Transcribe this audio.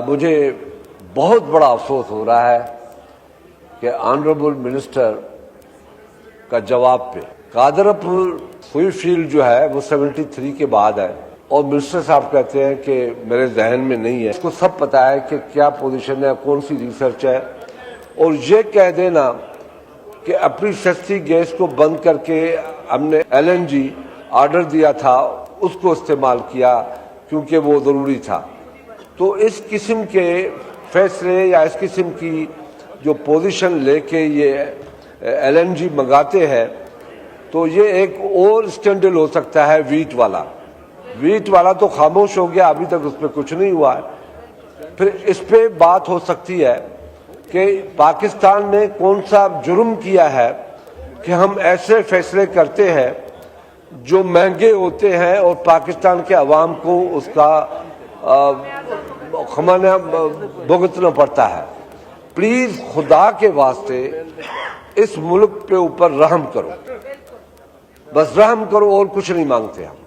مجھے بہت بڑا افسوس ہو رہا ہے کہ آنریبل منسٹر کا جواب پہ قادرپور ہوئی فیلڈ جو ہے وہ 73 کے بعد ہے، اور منسٹر صاحب کہتے ہیں کہ میرے ذہن میں نہیں ہے۔ اس کو سب پتا ہے کہ کیا پوزیشن ہے، کون سی ریسرچ ہے، اور یہ کہہ دینا کہ اپنی سستی گیس کو بند کر کے ہم نے LNG آرڈر دیا تھا، اس کو استعمال کیا کیونکہ وہ ضروری تھا۔ تو اس قسم کے فیصلے یا اس قسم کی جو پوزیشن لے کے یہ LNG منگاتے ہیں، تو یہ ایک اور اسکینڈل ہو سکتا ہے ویٹ والا تو خاموش ہو گیا، ابھی تک اس پہ کچھ نہیں ہوا ہے۔ پھر اس پہ بات ہو سکتی ہے کہ پاکستان نے کون سا جرم کیا ہے کہ ہم ایسے فیصلے کرتے ہیں جو مہنگے ہوتے ہیں اور پاکستان کے عوام کو اس کا خمیانہ بھگتنا پڑتا ہے۔ پلیز خدا کے واسطے اس ملک پہ اوپر رحم کرو، بس رحم کرو، اور کچھ نہیں مانگتے ہم۔